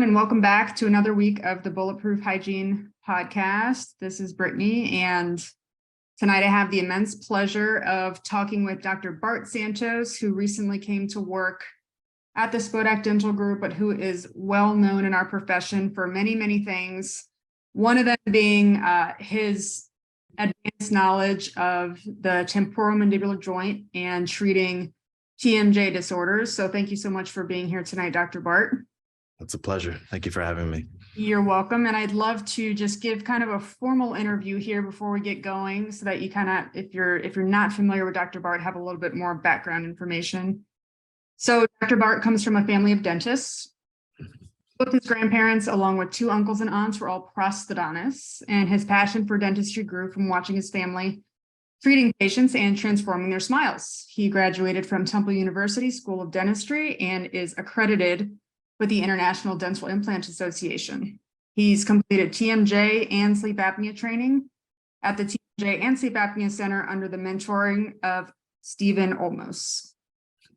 everyone, and welcome back to another week of the Bulletproof Hygiene podcast. This is Brittany, and tonight I have the immense pleasure of talking with Dr. Bart Santos, who recently came to work at the Spodak Dental Group, but who is well known in our profession for many, many things. One of them being his advanced knowledge of the temporomandibular joint and treating TMJ disorders. So thank you so much for being here tonight, Dr. Bart. It's a pleasure. Thank you for having me. You're welcome. And I'd love to just give kind of a formal interview here before we get going so that you kind of, if you're not familiar with Dr. Bart, have a little bit more background information. So Dr. Bart comes from a family of dentists. Both his grandparents, along with two uncles and aunts, were all prosthodontists, and his passion for dentistry grew from watching his family treating patients and transforming their smiles. He graduated from Temple University School of Dentistry and is accredited with the International Dental Implant Association. He's completed TMJ and sleep apnea training at the TMJ and Sleep Apnea Center under the mentoring of Stephen Olmos.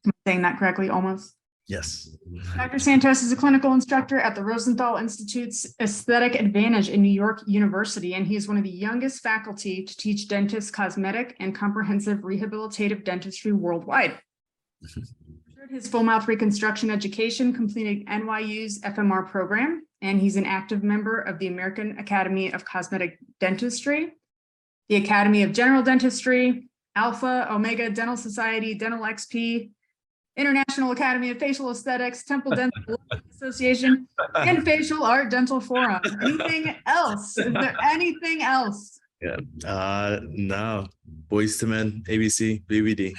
Am I saying that correctly, Olmos? Yes. Dr. Santos is a clinical instructor at the Rosenthal Institute's Aesthetic Advantage in New York University, and he is one of the youngest faculty to teach dentists cosmetic and comprehensive rehabilitative dentistry worldwide. His full mouth reconstruction education, completing NYU's FMR program, and he's an active member of the American Academy of Cosmetic Dentistry, the Academy of General Dentistry, Alpha Omega Dental Society, Dental XP, International Academy of Facial Aesthetics, Temple Dental Association, and Facial Art Dental Forum. Anything else? Is there anything else? Yeah. No. Boys to Men, ABC, BBD.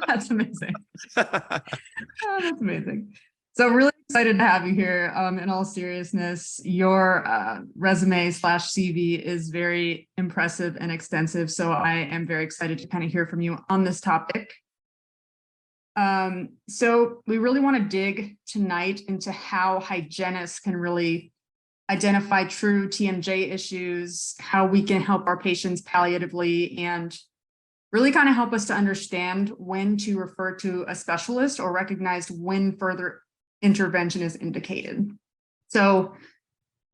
That's amazing. That's amazing. So really excited to have you here. In all seriousness, your resume/CV is very impressive and extensive. So I am very excited to kind of hear from you on this topic. So we really want to dig tonight into how hygienists can really identify true TMJ issues, how we can help our patients palliatively, and really kind of help us to understand when to refer to a specialist or recognize when further intervention is indicated. So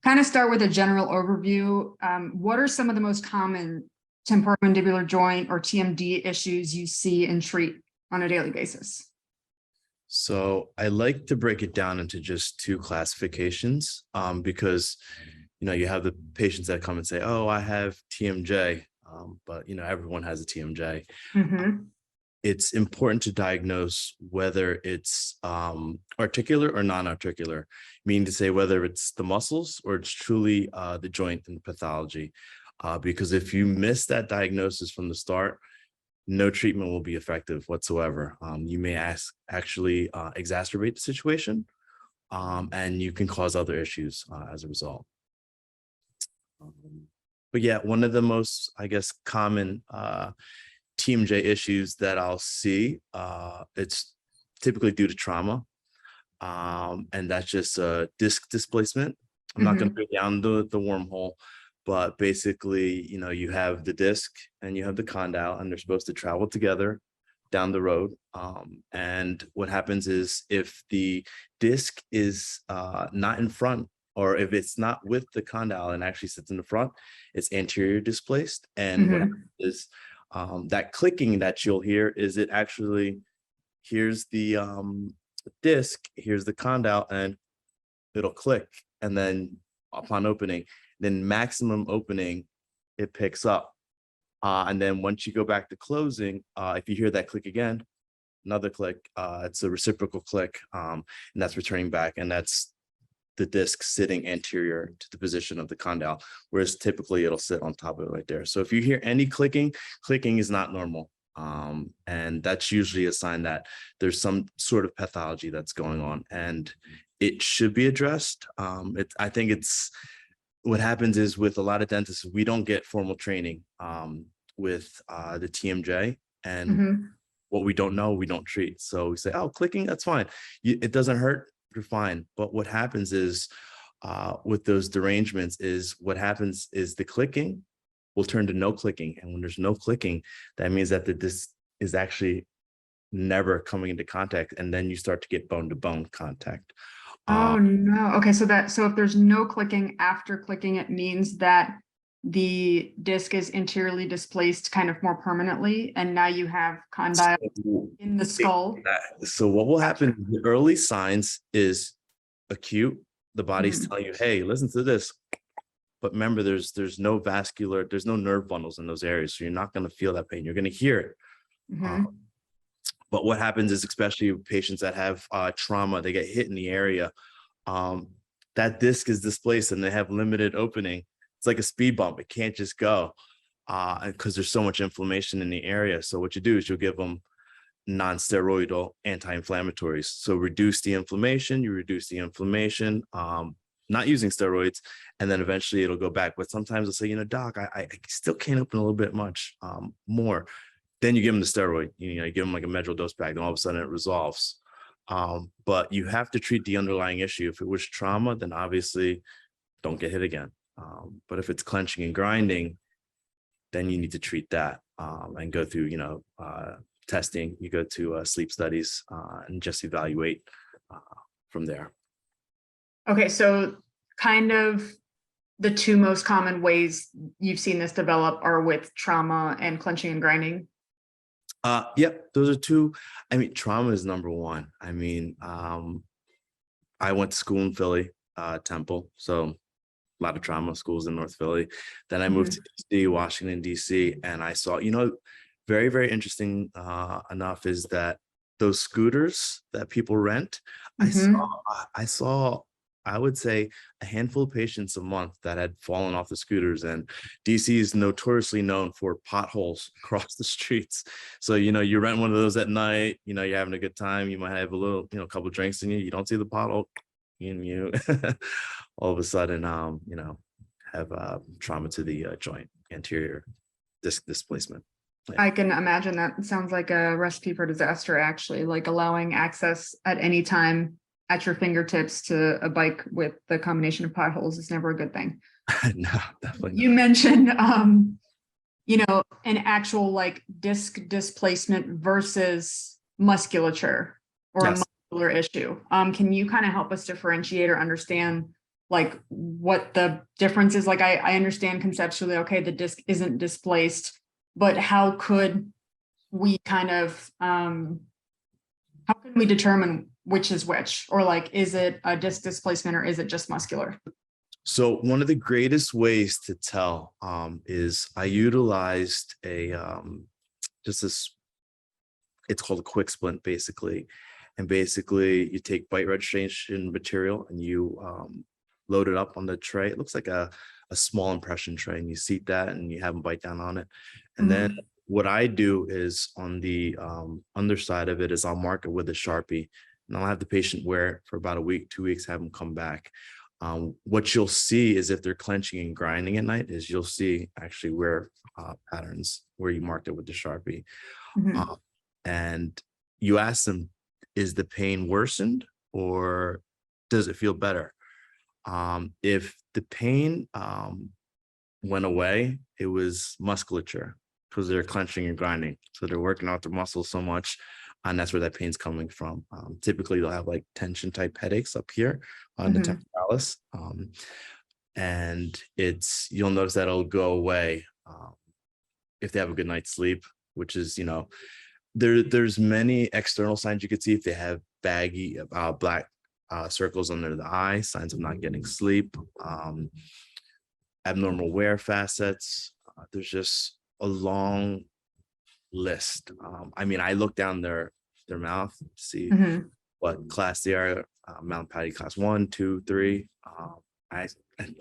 kind of start with a general overview. What are some of the most common temporomandibular joint or TMD issues you see and treat on a daily basis? So I like to break it down into just two classifications because, you have the patients that come and say, oh, I have TMJ, but, everyone has a TMJ. Mm-hmm. It's important to diagnose whether it's articular or non-articular, meaning to say whether it's the muscles or it's truly the joint and the pathology. Because if you miss that diagnosis from the start, no treatment will be effective whatsoever. You may actually exacerbate the situation, and you can cause other issues as a result. But yeah, one of the most, common TMJ issues that I'll see, it's typically due to trauma, and that's just disc displacement. I'm not going to go down the wormhole, but basically, you have the disc and you have the condyle, and they're supposed to travel together down the road. And what happens is if the disc is not in front, or if it's not with the condyle and actually sits in the front, it's anterior displaced. And what happens is that clicking that you'll hear is it actually, here's the disc, here's the condyle, and it'll click. And then upon opening, then maximum opening, it picks up. And then once you go back to closing, if you hear that click again, another click, it's a reciprocal click, and that's returning back. And that's the disc sitting anterior to the position of the condyle, whereas typically it'll sit on top of it right there. So if you hear any clicking is not normal. And that's usually a sign that there's some sort of pathology that's going on, and it should be addressed. I think it's, what happens is with a lot of dentists, we don't get formal training with the TMJ, and what we don't know, we don't treat. So we say, oh, clicking, that's fine. It doesn't hurt, you're fine. But what happens is with those derangements is what happens is the clicking will turn to no clicking. And when there's no clicking, that means that the disc is actually never coming into contact. And then you start to get bone to bone contact. Oh no. Okay, so if there's no clicking after clicking, it means that the disc is anteriorly displaced kind of more permanently, and now you have condyle in the skull. So what will happen, the early signs is acute. The body's telling you, hey, listen to this. But remember, there's no nerve bundles in those areas. So you're not going to feel that pain. You're going to hear it. But what happens is, especially patients that have trauma, they get hit in the area. That disc is displaced and they have limited opening. It's like a speed bump. It can't just go because there's so much inflammation in the area. So what you do is you'll give them non-steroidal anti-inflammatories. So reduce the inflammation, not using steroids, and then eventually it'll go back. But sometimes they'll say, doc, I still can't open a little bit much more. Then you give them the steroid, you give them like a medral dose pack, and all of a sudden it resolves. But you have to treat the underlying issue. If it was trauma, then obviously don't get hit again. But if it's clenching and grinding, then you need to treat that and go through, testing. You go to sleep studies and just evaluate from there. Okay, so kind of the two most common ways you've seen this develop are with trauma and clenching and grinding. Yep, those are two. I mean, trauma is number one. I mean, I went to school in Philly, Temple, so a lot of trauma schools in North Philly. Then I moved to DC, Washington, DC, and I saw, very, very interesting enough is that those scooters that people rent, I saw, I would say, a handful of patients a month that had fallen off the scooters. And DC is notoriously known for potholes across the streets. So, you rent one of those at night, you're having a good time. You might have a little, a couple of drinks in you. You don't see the pothole, and you all of a sudden, have trauma to the joint, anterior disc displacement. Yeah. I can imagine that sounds like a recipe for disaster, actually, like allowing access at any time at your fingertips to a bike with the combination of potholes is never a good thing. No, definitely not. You mentioned, an actual like disc displacement versus musculature or a muscular issue. Can you kind of help us differentiate or understand like what the difference is? Like I understand conceptually, okay, the disc isn't displaced, but how could we kind of, how can we determine which is which, or like, is it a disc displacement or is it just muscular? So one of the greatest ways to tell is I utilized it's called a quick splint basically. And basically you take bite registration material and you load it up on the tray. It looks like a small impression tray, and you seat that and you have them bite down on it. And then what I do is on the underside of it is I'll mark it with a Sharpie, and I'll have the patient wear it for about a week, 2 weeks, have them come back. What you'll see is if they're clenching and grinding at night is you'll see actually where patterns where you marked it with the Sharpie. And you ask them, is the pain worsened or does it feel better? If the pain went away, it was musculature because they're clenching and grinding. So they're working out their muscles so much, and that's where that pain's coming from. Typically, they'll have like tension type headaches up here on the temporalis. And you'll notice that it'll go away if they have a good night's sleep, which is, there's many external signs you could see if they have baggy, black circles under the eye, signs of not getting sleep, abnormal wear facets. There's just a long list. I mean, I look down their mouth to see what class they are. Mount Patty class 1, 2, 3.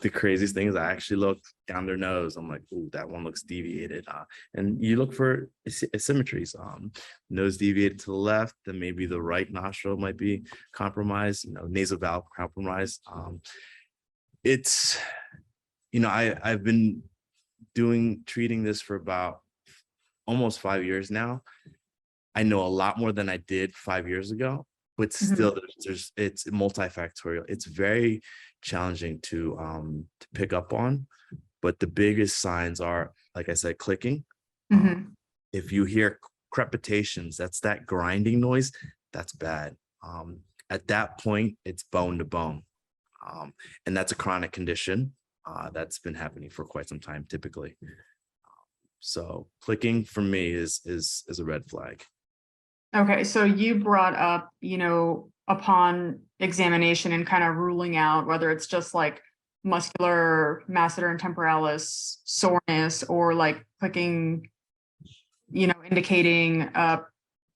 The craziest thing is I actually look down their nose. I'm like, ooh, that one looks deviated. And you look for asymmetries. Nose deviated to the left, then maybe the right nostril might be compromised, nasal valve compromised. I've been treating this for about almost 5 years now. I know a lot more than I did 5 years ago, but still it's multifactorial. It's very challenging to pick up on, but the biggest signs are, like I said, clicking. If you hear crepitations, that's that grinding noise, that's bad. At that point, it's bone to bone. And that's a chronic condition that's been happening for quite some time, typically. So clicking for me is a red flag. Okay, so you brought up, upon examination and kind of ruling out whether it's just like muscular, masseter and temporalis soreness, or like clicking, indicating a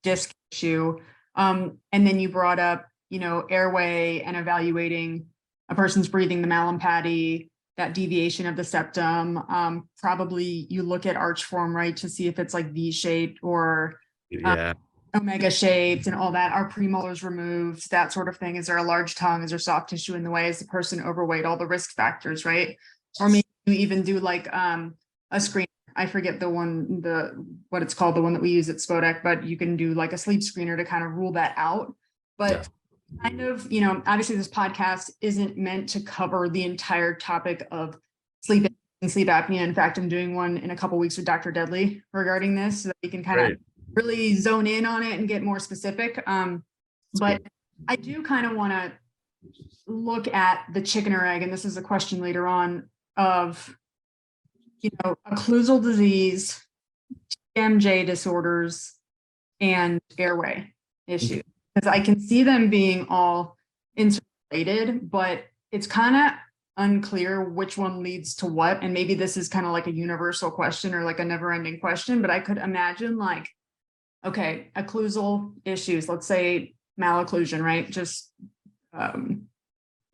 disc issue. And then you brought up, airway and evaluating a person's breathing, the Mallampati, that deviation of the septum. Probably you look at arch form, right, to see if it's like V-shaped or Yeah. Omega shaped and all that. Are premolars removed? That sort of thing. Is there a large tongue? Is there soft tissue in the way? Is the person overweight? All the risk factors, right? Or maybe you even do like a screen. I forget what it's called, the one that we use at Spodek, but you can do like a sleep screener to kind of rule that out. But kind of, obviously this podcast isn't meant to cover the entire topic of sleep and sleep apnea. In fact, I'm doing one in a couple of weeks with Dr. Deadly regarding this, so that we can kind of really zone in on it and get more specific. But I do kind of want to look at the chicken or egg, and this is a question later on, of, occlusal disease, TMJ disorders, and airway issues. Because I can see them being all interrelated, but it's kind of unclear which one leads to what. And maybe this is kind of like a universal question or like a never-ending question, but I could imagine like, okay, occlusal issues, let's say malocclusion, right? Just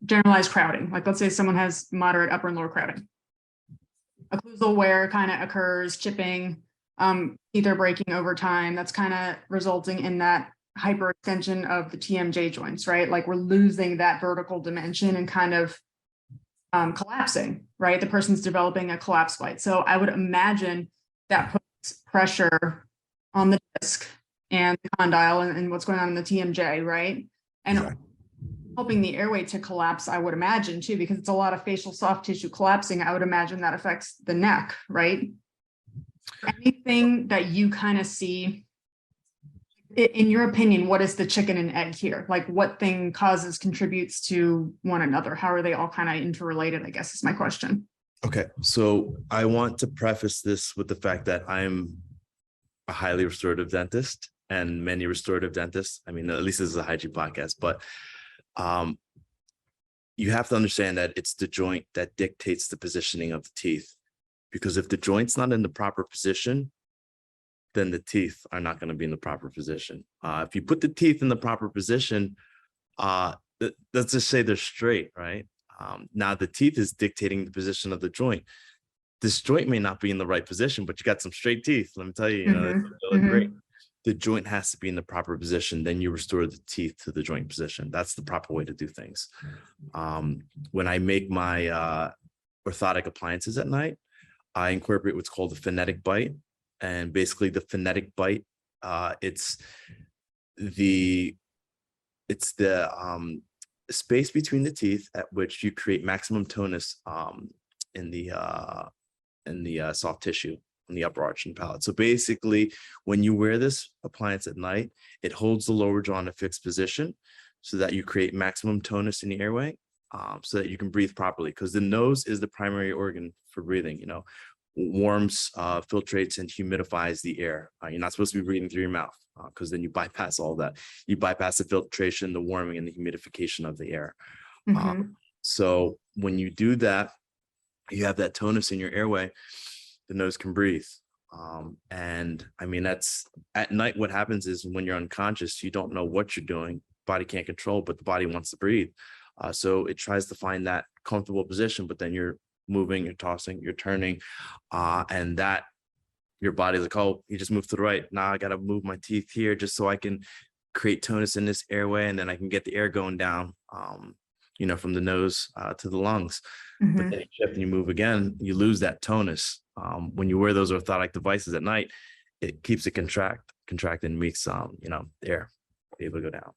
generalized crowding. Like let's say someone has moderate upper and lower crowding. Occlusal wear kind of occurs, chipping, either breaking over time. That's kind of resulting in that hyperextension of the TMJ joints, right? Like we're losing that vertical dimension and kind of collapsing, right? The person's developing a collapse bite. So I would imagine that puts pressure on the disc and the condyle and what's going on in the TMJ, right? And helping the airway to collapse, I would imagine too, because it's a lot of facial soft tissue collapsing. I would imagine that affects the neck, right? Anything that you kind of see, in your opinion, what is the chicken and egg here? Like what thing contributes to one another? How are they all kind of interrelated, I guess is my question. Okay, so I want to preface this with the fact that I'm a highly restorative dentist, and many restorative dentists, I mean, at least this is a hygiene podcast, but you have to understand that it's the joint that dictates the positioning of the teeth. Because if the joint's not in the proper position, then the teeth are not going to be in the proper position. If you put the teeth in the proper position, let's just say they're straight, right? Now the teeth is dictating the position of the joint. This joint may not be in the right position, but you got some straight teeth. Let me tell you, they look great. The joint has to be in the proper position. Then you restore the teeth to the joint position. That's the proper way to do things. When I make my orthotic appliances at night, I incorporate what's called a phonetic bite. And basically the phonetic bite, it's the space between the teeth at which you create maximum tonus in the soft tissue on the upper arch and palate. So basically, when you wear this appliance at night, it holds the lower jaw in a fixed position so that you create maximum tonus in the airway, so that you can breathe properly. Because the nose is the primary organ for breathing. Warms, filtrates, and humidifies the air. You're not supposed to be breathing through your mouth, because then you bypass all that. You bypass the filtration, the warming, and the humidification of the air. So when you do that, you have that tonus in your airway, the nose can breathe. And I mean, that's at night. What happens is when you're unconscious, you don't know what you're doing. Body can't control, but the body wants to breathe. So it tries to find that comfortable position, but then you're moving, you're tossing, you're turning, and that your body's like, oh, you just moved to the right. Now I got to move my teeth here just so I can create tonus in this airway, and then I can get the air going down, from the nose to the lungs. But then you shift and you move again, you lose that tonus. When you wear those orthotic devices at night, it keeps it contract and makes the air be able to go down.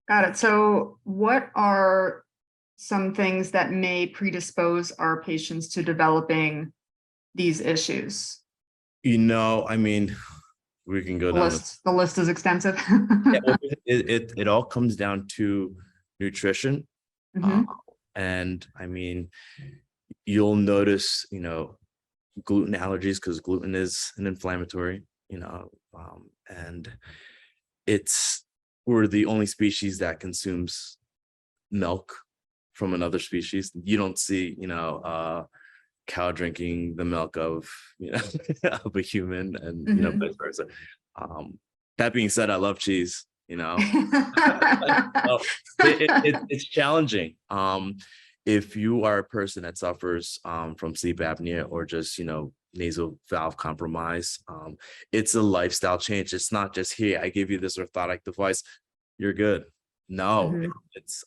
Got it. So what are some things that may predispose our patients to developing these issues? I mean, we can go The down. the list is extensive. Yeah, well, it all comes down to nutrition. Mhm. And I mean, you'll notice, gluten allergies, because gluten is an inflammatory, and we're the only species that consumes milk from another species. You don't see, cow drinking the milk of, of a human, and, vice versa. That being said, I love cheese, So it's challenging. If you are a person that suffers from sleep apnea, or just, nasal valve compromise, it's a lifestyle change. It's not just, here, I give you this orthotic device, you're good. No, Mhm. it's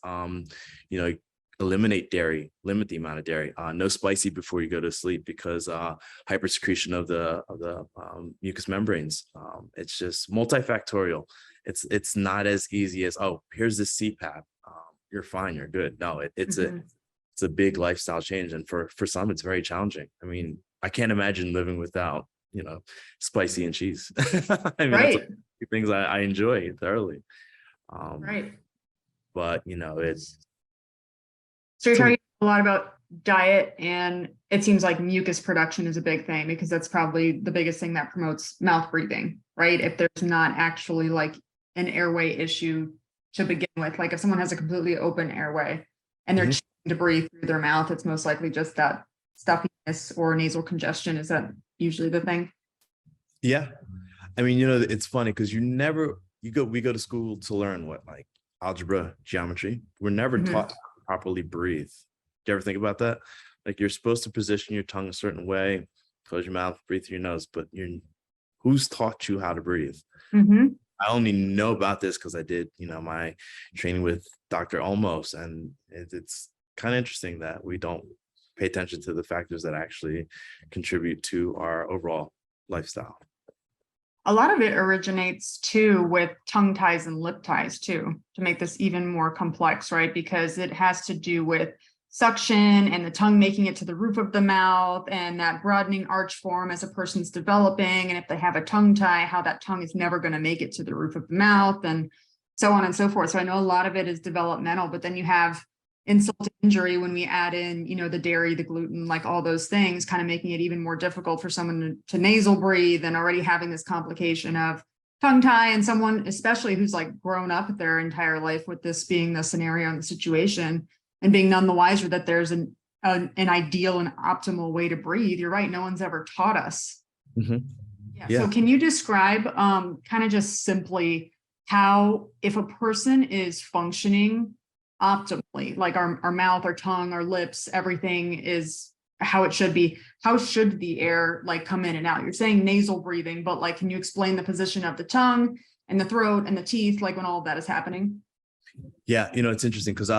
eliminate dairy, limit the amount of dairy, no spicy before you go to sleep, because hypersecretion of the mucous membranes. It's just multifactorial. It's not as easy as, oh, here's the CPAP, you're fine, you're good. No, it's a big lifestyle change, and for some it's very challenging. I mean, I can't imagine living without, spicy and cheese. I mean, that's Right. like two things I enjoy thoroughly. Right. But it's So you're it's a talking a lot about diet, and it seems like mucus production is a big thing, because that's probably the biggest thing that promotes mouth breathing, right? If there's not actually like an airway issue to begin with, like if someone has a completely open airway and they're Mhm. choosing to breathe through their mouth, it's most likely just that stuffiness or nasal congestion. Is that usually the thing? Yeah. I mean, it's funny because we go to school to learn what, like, algebra, geometry. We're never Mhm. taught to properly breathe. Do you ever think about that? Like, you're supposed to position your tongue a certain way, close your mouth, breathe through your nose, but who's taught you how to breathe? Mhm. I only know about this because I did, my training with Dr. Olmos, and it's kind of interesting that we don't pay attention to the factors that actually contribute to our overall lifestyle. A lot of it originates too with tongue ties and lip ties too, to make this even more complex, right? Because it has to do with suction and the tongue making it to the roof of the mouth, and that broadening arch form as a person's developing. And if they have a tongue tie, how that tongue is never going to make it to the roof of the mouth, and so on and so forth. So I know a lot of it is developmental, but then you have insult to injury when we add in, the dairy, the gluten, like all those things, kind of making it even more difficult for someone to nasal breathe, and already having this complication of tongue tie, and someone especially who's like grown up their entire life with this being the scenario and the situation, and being none the wiser that there's an ideal and optimal way to breathe. You're right. No one's ever taught us. Mhm. Yeah. Yeah. So can you describe kind of just simply how, if a person is functioning optimally, like our mouth, our tongue, our lips, everything is how it should be, how should the air like come in and out? You're saying nasal breathing, but like, can you explain the position of the tongue and the throat and the teeth, like when all of that is happening? Yeah, it's interesting because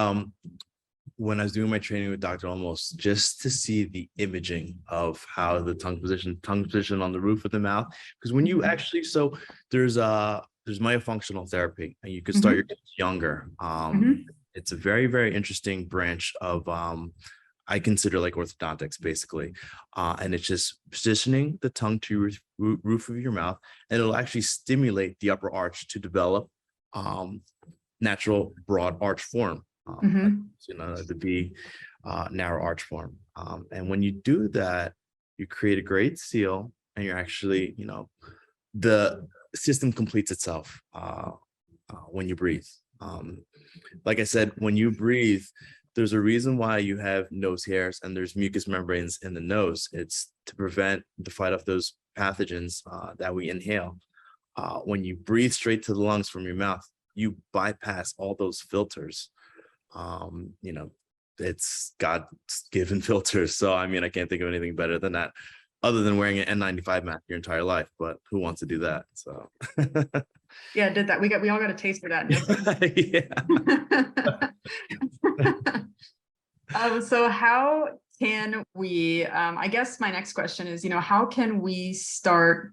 when I was doing my training with Dr. Olmos, just to see the imaging of how the tongue position on the roof of the mouth, because when you actually, so there's myofunctional therapy, and you could start your kids younger. It's a very, very interesting branch of I consider like orthodontics, basically. And it's just positioning the tongue to your roof of your mouth, and it'll actually stimulate the upper arch to develop natural broad arch form, the B narrow arch form. And when you do that, you create a great seal, and you're actually, the system completes itself when you breathe. Like I said, when you breathe, there's a reason why you have nose hairs and there's mucous membranes in the nose. It's to fight off those pathogens that we inhale. When you breathe straight to the lungs from your mouth, you bypass all those filters. It's God-given filters. So, I mean, I can't think of anything better than that, other than wearing an N95 mask your entire life. But who wants to do that? So, yeah, did that. We all got a taste for that. So how can we, I guess my next question is, how can we start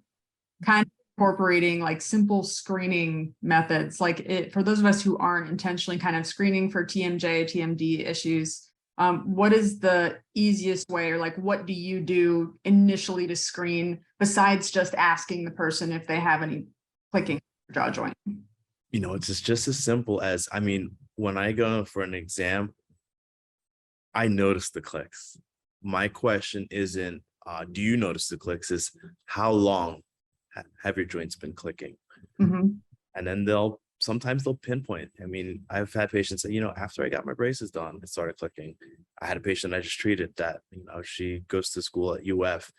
kind of incorporating like simple screening methods, like for those of us who aren't intentionally kind of screening for TMJ, TMD issues, what is the easiest way, or like, what do you do initially to screen besides just asking the person if they have any clicking jaw joint? You know, it's just as simple as, I mean, when I go for an exam, I notice the clicks. My question isn't, do you notice the clicks? Is how long have your joints been clicking? Mhm. And then sometimes they'll pinpoint. I mean, I've had patients say, you know, after I got my braces done, it started clicking. I had a patient I just treated that, you know, she goes to school at UF,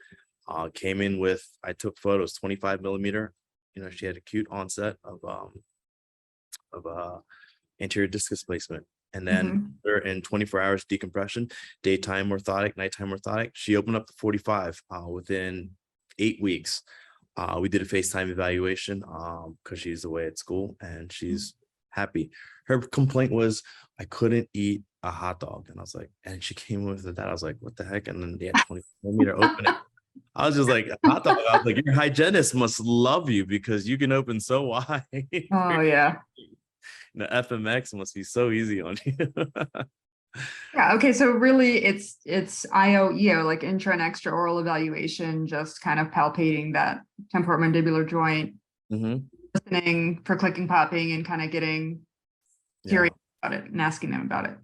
came in with, I took photos, 25 millimeter. You know, she had acute onset of anterior disc displacement. And then in 24 hours decompression, daytime orthotic, nighttime orthotic, she opened up to 45 within 8 weeks. We did a FaceTime evaluation because she's away at school and she's happy. Her complaint was, I couldn't eat a hot dog. And I was like, and she came with that. I was like, what the heck? And then they had 20 millimeter opening. I was just like, hot dog. I was like, your hygienist must love you because you can open so wide. Oh yeah. The FMX must be so easy on you. Yeah. Okay. So really it's IOEO, like intra and extra oral evaluation, just kind of palpating that temporomandibular joint, listening for clicking, popping, and kind of getting curious about it and asking them about it.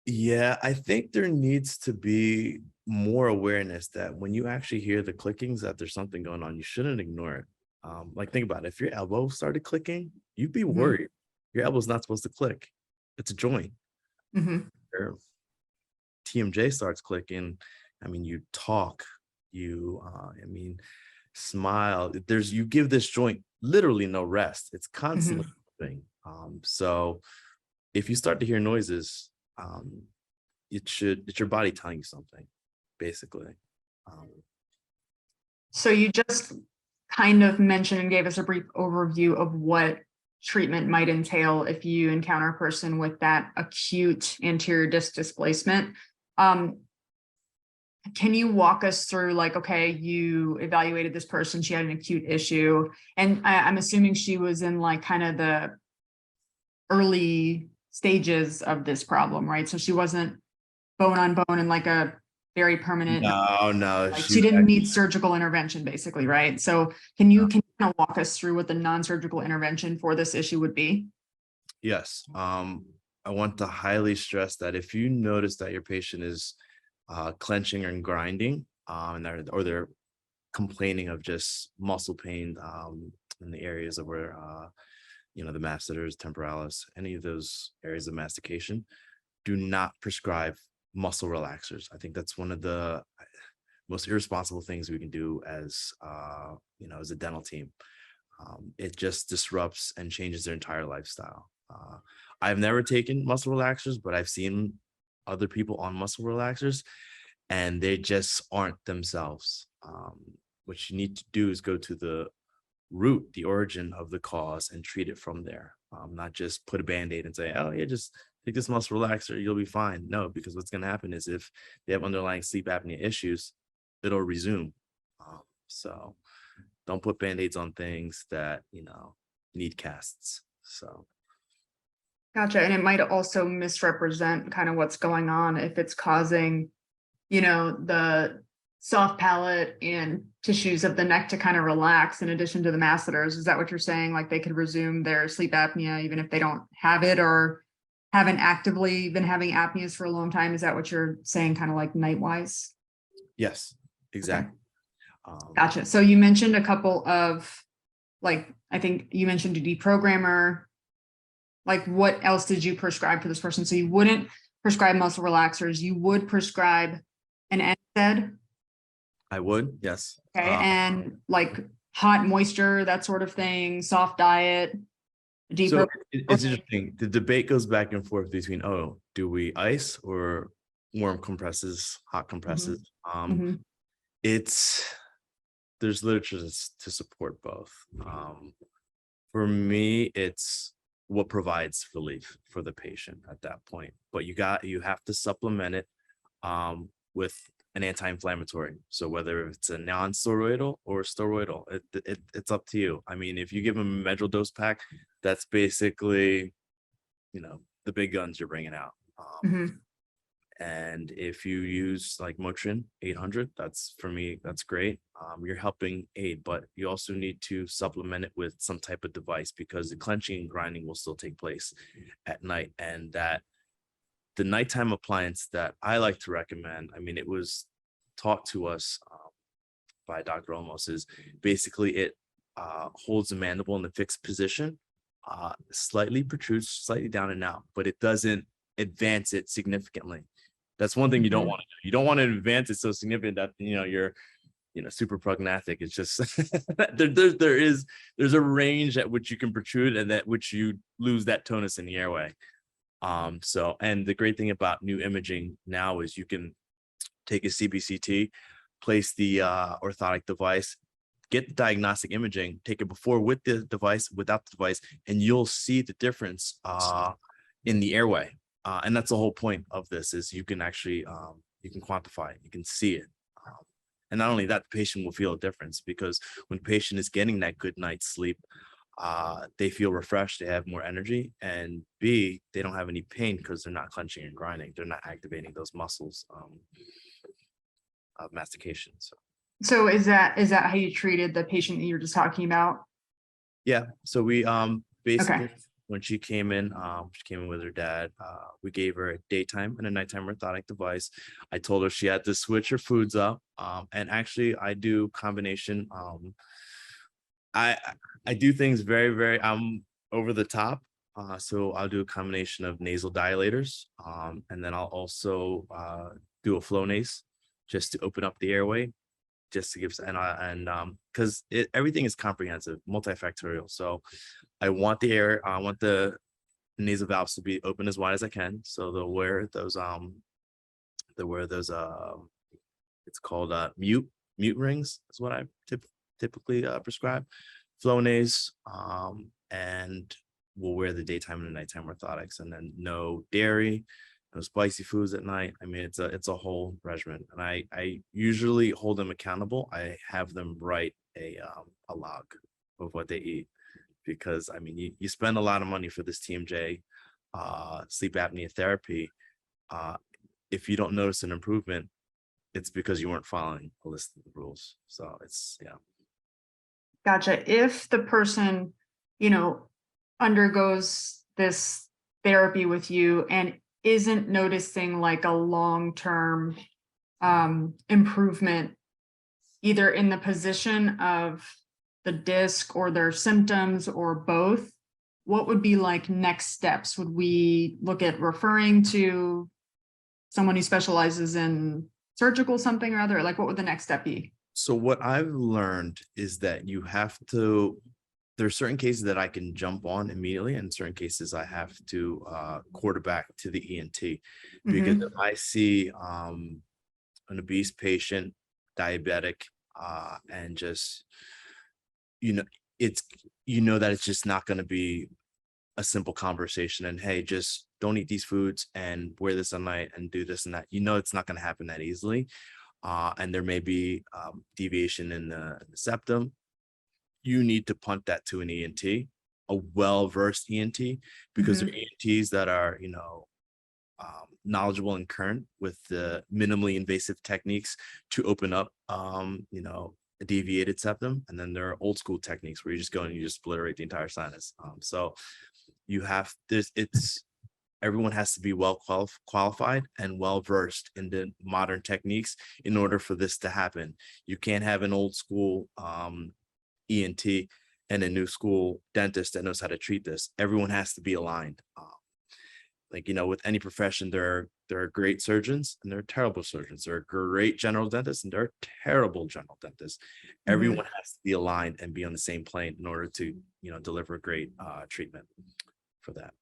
Yeah, I think there needs to be more awareness that when you actually hear the clickings, that there's something going on, you shouldn't ignore it. Like think about it. If your elbow started clicking, you'd be worried. Your elbow's not supposed to click. It's a joint. Or TMJ starts clicking. I mean, you talk, smile. You give this joint literally no rest. It's constantly moving. So if you start to hear noises, it's your body telling you something, basically. So you just kind of mentioned and gave us a brief overview of what treatment might entail if you encounter a person with that acute anterior disc displacement. Can you walk us through, like, okay, you evaluated this person, she had an acute issue, and I'm assuming she was in like kind of the early stages of this problem, right? So she wasn't bone on bone and like a very permanent. No, like she didn't need surgical intervention, basically, right? So can you kind of walk us through what the non-surgical intervention for this issue would be? Yes. I want to highly stress that if you notice that your patient is clenching and grinding, and they're complaining of just muscle pain in the areas of where the masseters, temporalis, any of those areas of mastication, do not prescribe muscle relaxers. I think that's one of the most irresponsible things we can do as as a dental team. It just disrupts and changes their entire lifestyle. I've never taken muscle relaxers, but I've seen other people on muscle relaxers and they just aren't themselves. What you need to do is go to the root, the origin of the cause, and treat it from there. Not just put a band-aid and say, oh yeah, just take this muscle relaxer, you'll be fine. No, because what's going to happen is if they have underlying sleep apnea issues, it'll resume. So don't put band-aids on things that need casts. So Gotcha. And it might also misrepresent kind of what's going on if it's causing, the soft palate and tissues of the neck to kind of relax in addition to the masseters. Is that what you're saying? Like they could resume their sleep apnea even if they don't have it or haven't actively been having apneas for a long time? Is that what you're saying, kind of like night-wise? Yes, exactly. Okay. Gotcha. So you mentioned a couple of, like, I think you mentioned a deprogrammer. Like, what else did you prescribe for this person? So you wouldn't prescribe muscle relaxers. You would prescribe an NSAID. I would, yes. Okay. And like hot moisture, that sort of thing, soft diet. So it's interesting. The debate goes back and forth between, do we ice or warm compresses, hot compresses? There's literature to support both. For me, it's what provides relief for the patient at that point. But you have to supplement it with an anti-inflammatory. So whether it's a non-steroidal or steroidal, it's up to you. I mean, if you give them a medral dose pack, that's basically, the big guns you're bringing out. And if you use like Motrin 800, that's for me, that's great. You're helping aid, but you also need to supplement it with some type of device because the clenching and grinding will still take place at night. And that the nighttime appliance that I like to recommend, I mean, it was taught to us by Dr. Olmos, is basically it holds the mandible in the fixed position, slightly protrudes slightly down and out, but it doesn't advance it significantly. That's one thing you don't want to do. You don't want to advance it so significant that you're super prognathic. It's just there's a range at which you can protrude and that which you lose that tonus in the airway. So, and the great thing about new imaging now is you can take a CBCT, place the orthotic device, get the diagnostic imaging, take it before with the device, without the device, and you'll see the difference in the airway. And that's the whole point of this, is you can actually you can quantify it, you can see it. And not only that, the patient will feel a difference, because when the patient is getting that good night's sleep, they feel refreshed, they have more energy, and B, they don't have any pain because they're not clenching and grinding. They're not activating those muscles of mastication. So is that how you treated the patient that you were just talking about? Yeah. So we basically, Okay. when she came in with her dad, we gave her a daytime and a nighttime orthotic device. I told her she had to switch her foods up. And actually I do combination. I do things very, very over the top. So I'll do a combination of nasal dilators. And then I'll also do a Flonase just to open up the airway, just to give, because everything is comprehensive, multifactorial. So I want the nasal valves to be open as wide as I can. So they'll wear those it's called mute rings is what I typically prescribe. Flonase, and we'll wear the daytime and the nighttime orthotics, and then no dairy, no spicy foods at night. I mean, it's a whole regimen, and I usually hold them accountable. I have them write a log of what they eat, because I mean, you spend a lot of money for this TMJ sleep apnea therapy. If you don't notice an improvement, it's because you weren't following a list of the rules. So it's, yeah. Gotcha. If the person, undergoes this therapy with you and isn't noticing like a long-term improvement, either in the position of the disc or their symptoms or both, what would be like next steps? Would we look at referring to someone who specializes in surgical something or other? Like, what would the next step be? So what I've learned is that you have to, there are certain cases that I can jump on immediately, and certain cases I have to quarterback to the ENT, because if I see an obese patient, diabetic, and just, that it's just not going to be a simple conversation and, hey, just don't eat these foods and wear this at night and do this and that. It's not going to happen that easily. And there may be deviation in the septum. You need to punt that to an ENT, a well-versed ENT, because they're ENTs that are, knowledgeable and current with the minimally invasive techniques to open up, a deviated septum. And then there are old school techniques where you just go and you just obliterate the entire sinus. So you have this, everyone has to be well qualified and well versed in the modern techniques in order for this to happen. You can't have an old school ENT and a new school dentist that knows how to treat this. Everyone has to be aligned. With any profession, there are great surgeons and there are terrible surgeons. There are great general dentists and there are terrible general dentists. Everyone has to be aligned and be on the same plane in order to, deliver great treatment for that.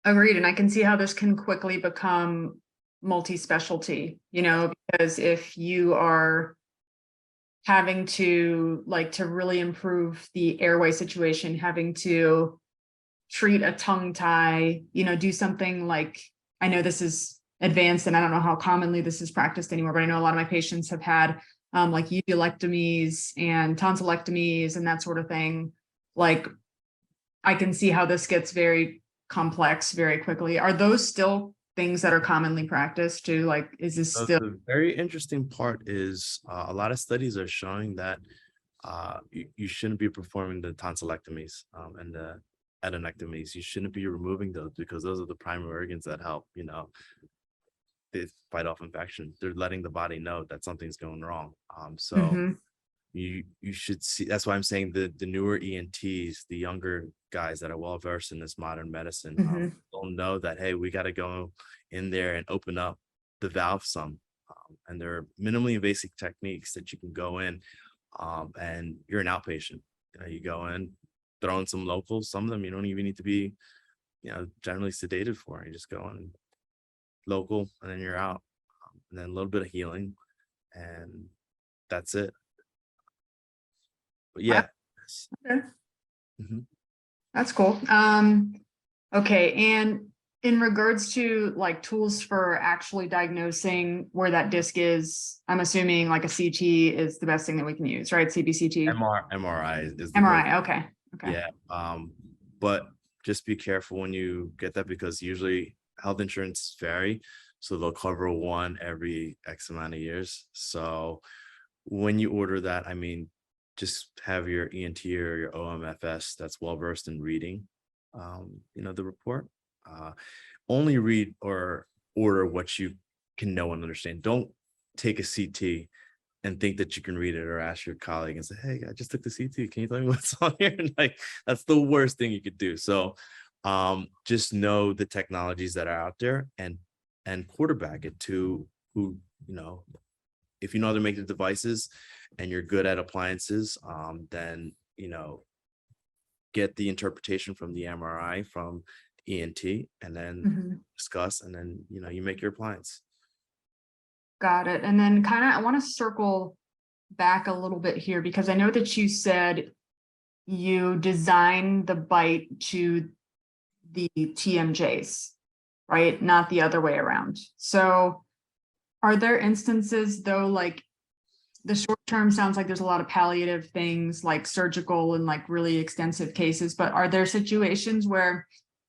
Agreed. And I can see how this can quickly become multi-specialty, because if you are having to really improve the airway situation, having to treat a tongue tie, do something like, I know this is advanced and I don't know how commonly this is practiced anymore, but I know a lot of my patients have had like uvulectomies and tonsillectomies and that sort of thing. Like, I can see how this gets very complex very quickly. Are those still things that are commonly practiced too? Like, is this So still? the very interesting part is a lot of studies are showing that you shouldn't be performing the tonsillectomies and the adenectomies. You shouldn't be removing those because those are the primary organs that help, they fight off infection. They're letting the body know that something's going wrong. So Mhm, you should see, that's why I'm saying the newer ENTs, the younger guys that are well versed in this modern medicine, mhm, they'll know that, hey, we got to go in there and open up the valve some. And there are minimally invasive techniques that you can go in, and you're an outpatient. You go in, throw in some locals. Some of them you don't even need to be, generally sedated for. You just go in local, and then you're out. And then a little bit of healing, and that's it. But wow, yeah. okay, Mhm. that's cool. Okay, and in regards to like tools for actually diagnosing where that disc is, I'm assuming like a CT is the best thing that we can use, right? CBCT, MRI is the goal. MRI. Okay, okay. Yeah. But just be careful when you get that because usually health insurance vary. So they'll cover one every X amount of years. So when you order that, I mean, just have your ENT or your OMFS that's well versed in reading, the report. Uh, Only read or order what you can know and understand. Don't take a CT and think that you can read it or ask your colleague and say, hey, I just took the CT. Can you tell me what's on here? And like, that's the worst thing you could do. So just know the technologies that are out there and quarterback it to who, if you know how to make the devices and you're good at appliances, then, get the interpretation from the MRI, from ENT, and then Mhm. discuss, and then, you make your appliance. Got it. And then kind of, I want to circle back a little bit here because I know that you said you design the bite to the TMJs, right? Not the other way around. So are there instances though, like the short term sounds like there's a lot of palliative things like surgical and like really extensive cases, but are there situations where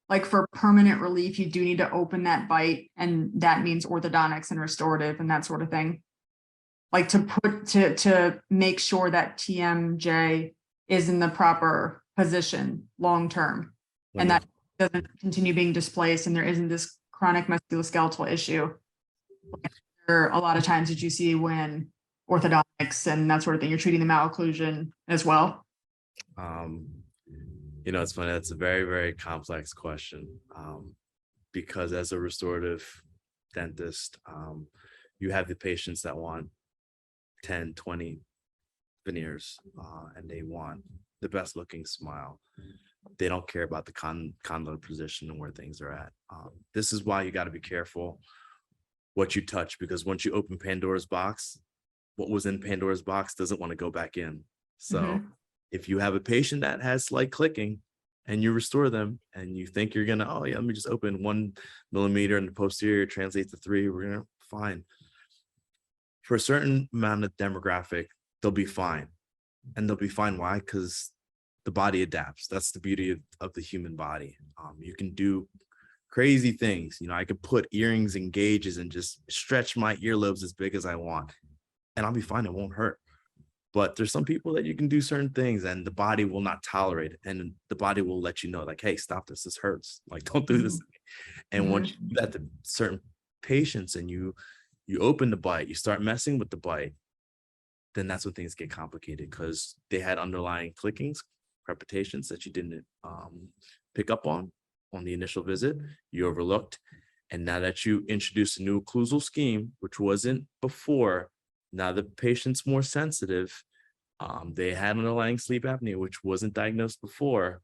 like for permanent relief, you do need to open that bite and that means orthodontics and restorative and that sort of thing? Like to make sure that TMJ is in the proper position long term and that Wonderful. doesn't continue being displaced and there isn't this chronic musculoskeletal issue. There are a lot of times that you see when orthodontics and that sort of thing, you're treating the malocclusion as well. Um, it's funny. That's a very, very complex question. Because as a restorative dentist, you have the patients that want 10, 20 veneers, and they want the best looking smile. They don't care about the condylar position and where things are at. This is why you got to be careful what you touch, because once you open Pandora's box, what was in Pandora's box doesn't want to go back in. So if you have a patient that has slight clicking and you restore them and you think you're gonna, oh yeah, let me just open 1 millimeter in the posterior, translate to 3, we're gonna fine. For a certain amount of demographic, they'll be fine. And they'll be fine. Why? Because the body adapts. That's the beauty of the human body. You can do crazy things. I could put earrings and gauges and just stretch my earlobes as big as I want, and I'll be fine. It won't hurt. But there's some people that you can do certain things and the body will not tolerate it. And the body will let you know, like, hey, stop this. This hurts. Like, don't do this. And once you do that to certain patients and you open the bite, you start messing with the bite, then that's when things get complicated because they had underlying clickings, crepitations that you didn't pick up on the initial visit, you overlooked. And now that you introduce a new occlusal scheme, which wasn't before, now the patient's more sensitive. They had underlying sleep apnea, which wasn't diagnosed before.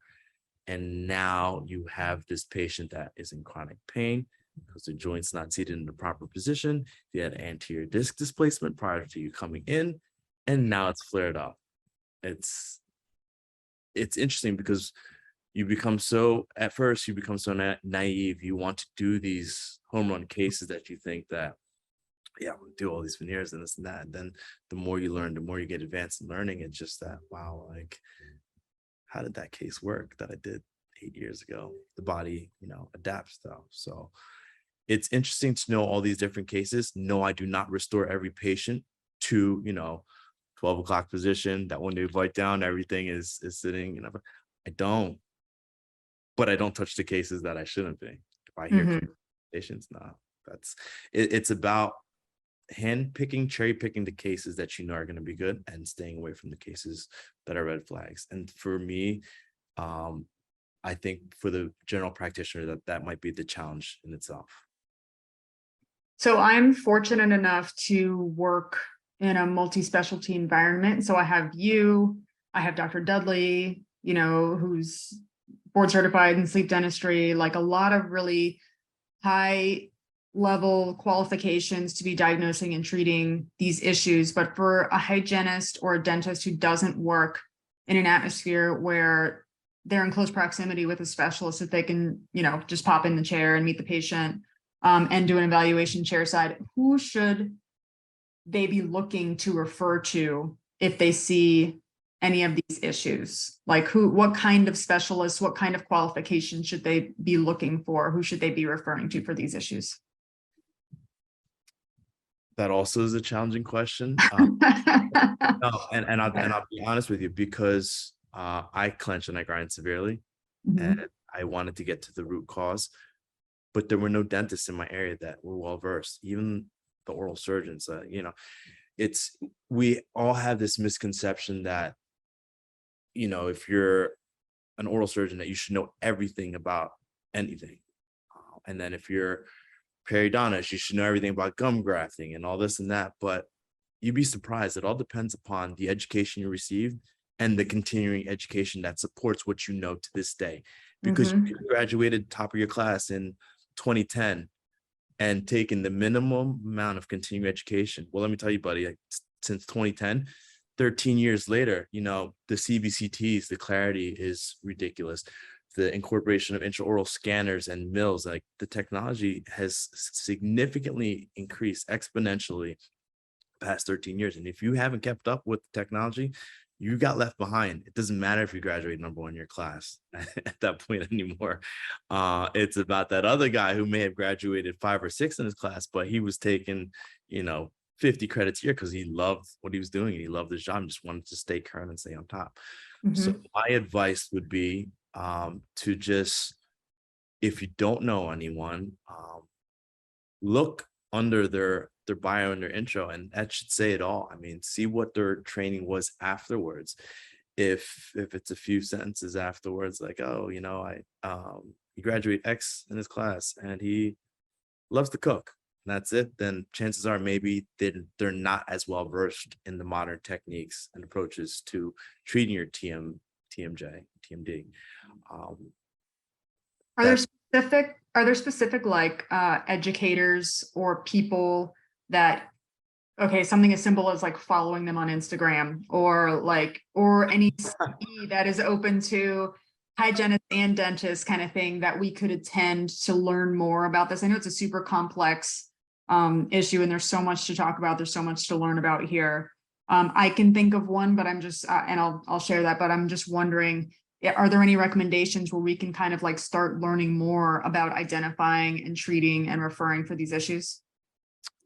And now you have this patient that is in chronic pain because the joint's not seated in the proper position. You had anterior disc displacement prior to you coming in, and now it's flared up. It's interesting because at first you become so naive. You want to do these home run cases that you think that, yeah, I'm gonna do all these veneers and this and that. And then the more you learn, the more you get advanced in learning. It's just that, wow, like, how did that case work that I did 8 years ago? The body, adapts though. So it's interesting to know all these different cases. No, I do not restore every patient to, 12 o'clock position, that when they bite down, everything is sitting, I don't, but I don't touch the cases that I shouldn't be. If I hear patients, no, it's about hand picking, cherry picking the cases that are going to be good and staying away from the cases that are red flags. And for me, I think for the general practitioner, that might be the challenge in itself. So I'm fortunate enough to work in a multi-specialty environment. So I have Dr. Dudley, who's board certified in sleep dentistry, like a lot of really high level qualifications to be diagnosing and treating these issues. But for a hygienist or a dentist who doesn't work in an atmosphere where they're in close proximity with a specialist, that they can, just pop in the chair and meet the patient and do an evaluation chair side, who should they be looking to refer to if they see any of these issues? Like what kind of specialists, what kind of qualifications should they be looking for? Who should they be referring to for these issues? That also is a challenging question. No, and I'll be honest with you, because I clench and I grind severely, and I wanted to get to the root cause, but there were no dentists in my area that were well versed, even the oral surgeons. We all have this misconception that, if you're an oral surgeon, that you should know everything about anything. And then if you're periodontist, you should know everything about gum grafting and all this and that. But you'd be surprised. It all depends upon the education you received and the continuing education that supports what you know to this day. Because you graduated top of your class in 2010 and taken the minimum amount of continuing education. Well, let me tell you, buddy, since 2010, 13 years later, the CBCTs, the clarity is ridiculous. The incorporation of intraoral scanners and mills, like the technology has significantly increased exponentially past 13 years. And if you haven't kept up with the technology, you got left behind. It doesn't matter if you graduate number one in your class at that point anymore. It's about that other guy who may have graduated 5 or 6 in his class, but he was taking, 50 credits a year because he loved what he was doing and he loved his job and just wanted to stay current and stay on top. So my advice would be to just, if you don't know anyone, look under their bio and their intro, and that should say it all. I mean, see what their training was afterwards. If it's a few sentences afterwards, like, oh, he graduated X in his class and he loves to cook, and that's it, then chances are maybe they're not as well versed in the modern techniques and approaches to treating your TMD. Are there specific like educators or people that, something as simple as like following them on Instagram or any CE that is open to hygienists and dentists kind of thing that we could attend to learn more about this? I know it's a super complex issue and there's so much to talk about. There's so much to learn about here. I can think of one, but I'm just, and I'll share that, but I'm just wondering, are there any recommendations where we can kind of like start learning more about identifying and treating and referring for these issues?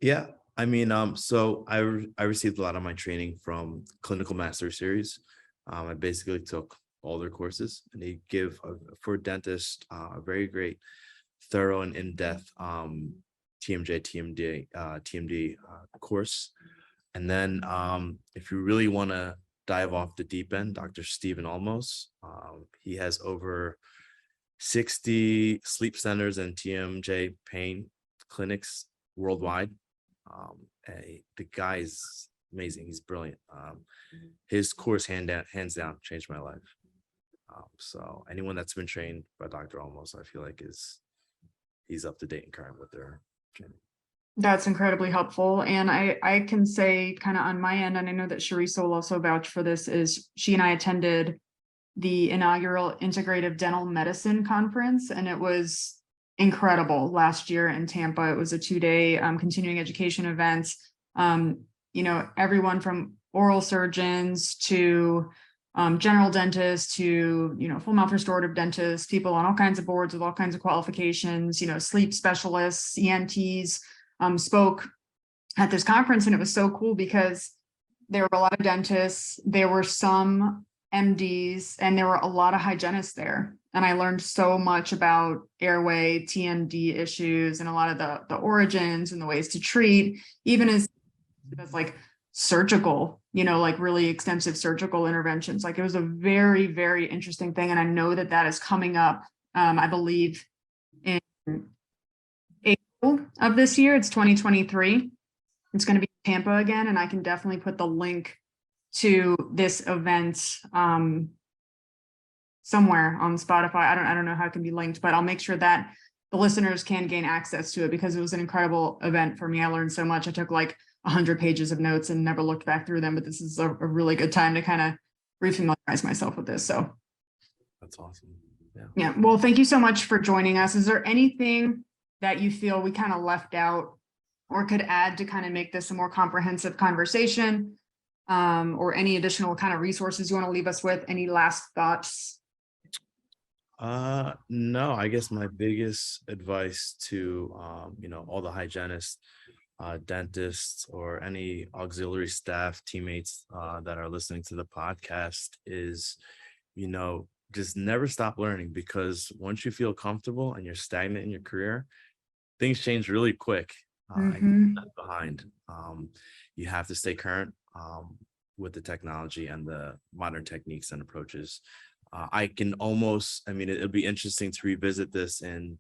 Yeah, I mean, so I received a lot of my training from Clinical Master Series. I basically took all their courses, and they give for dentists a very great, thorough and in-depth TMD course. And then if you really want to dive off the deep end, Dr. Stephen Olmos, he has over 60 sleep centers and TMJ pain clinics worldwide. The guy is amazing. He's brilliant. His course hands down changed my life. So anyone that's been trained by Dr. Olmos, I feel like he's up to date and current with their training. That's incredibly helpful. And I can say kind of on my end, and I know that Charisse will also vouch for this, is she and I attended the inaugural Integrative Dental Medicine Conference, and it was incredible last year in Tampa. It was a 2-day continuing education event. Everyone from oral surgeons to general dentists to, full mouth restorative dentists, people on all kinds of boards with all kinds of qualifications, sleep specialists, ENTs, spoke at this conference. And it was so cool because there were a lot of dentists, there were some MDs, and there were a lot of hygienists there. And I learned so much about airway, TMD issues, and a lot of the origins and the ways to treat, even as like surgical, like really extensive surgical interventions. Like it was a very, very interesting thing. And I know that that is coming up, I believe, in April of this year. It's 2023. It's going to be Tampa again. And I can definitely put the link to this event somewhere on Spotify. I don't know how it can be linked, but I'll make sure that the listeners can gain access to it because it was an incredible event for me. I learned so much. I took like 100 pages of notes and never looked back through them, but this is a really good time to kind of refamiliarize myself with this. So that's awesome. Yeah. Well, thank you so much for joining us. Is there anything that you feel we kind of left out or could add to kind of make this a more comprehensive conversation, or any additional kind of resources you want to leave us with? Any last thoughts? No, I guess my biggest advice to, all the hygienists, dentists, or any auxiliary staff teammates that are listening to the podcast is, just never stop learning, because once you feel comfortable and you're stagnant in your career, things change really quick. You're left behind. You have to stay current with the technology and the modern techniques and approaches. It'll be interesting to revisit this in,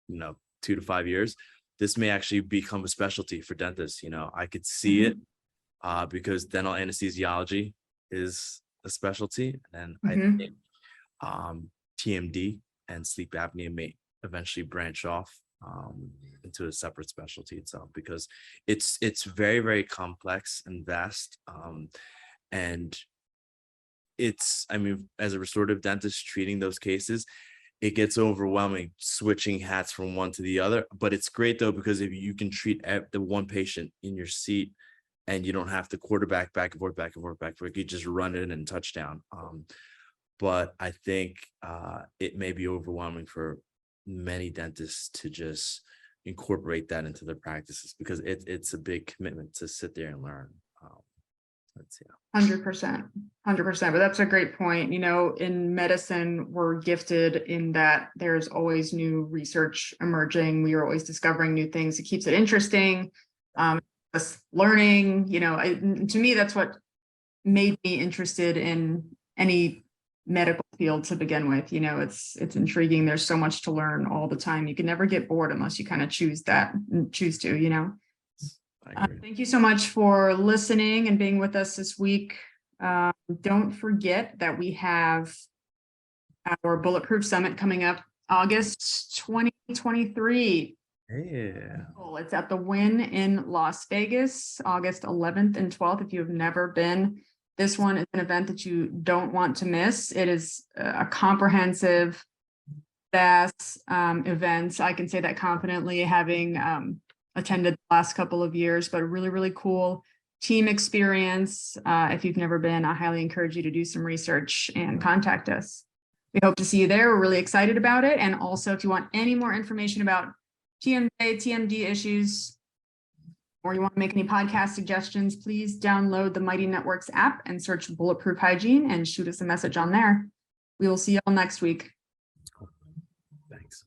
2 to 5 years. This may actually become a specialty for dentists. I could see it because dental anesthesiology is a specialty. And I think TMD and sleep apnea may eventually branch off into a separate specialty itself, because it's very, very complex and vast. And as a restorative dentist treating those cases, it gets overwhelming switching hats from one to the other. But it's great though, because if you can treat the one patient in your seat and you don't have to quarterback back and forth, you just run in and touchdown. But I think it may be overwhelming for many dentists to just incorporate that into their practices, because it's a big commitment to sit there and learn. 100%. But that's a great point. In medicine, we're gifted in that there's always new research emerging. We are always discovering new things. It keeps it interesting. Us learning, to me, that's what made me interested in any medical field to begin with. It's intriguing. There's so much to learn all the time. You can never get bored unless you kind of choose to. Thank you so much for listening and being with us this week. Don't forget that we have our Bulletproof Summit coming up August 2023. Yeah. It's at the Wynn in Las Vegas, August 11th and 12th. If you have never been, this one is an event that you don't want to miss. It is a comprehensive, vast event. I can say that confidently, having attended the last couple of years, but really, really cool team experience. If you've never been, I highly encourage you to do some research and contact us. We hope to see you there. We're really excited about it. And also, if you want any more information about TMD issues, or you want to make any podcast suggestions, please download the Mighty Networks app and search Bulletproof Hygiene and shoot us a message on there. We will see you all next week. Thanks.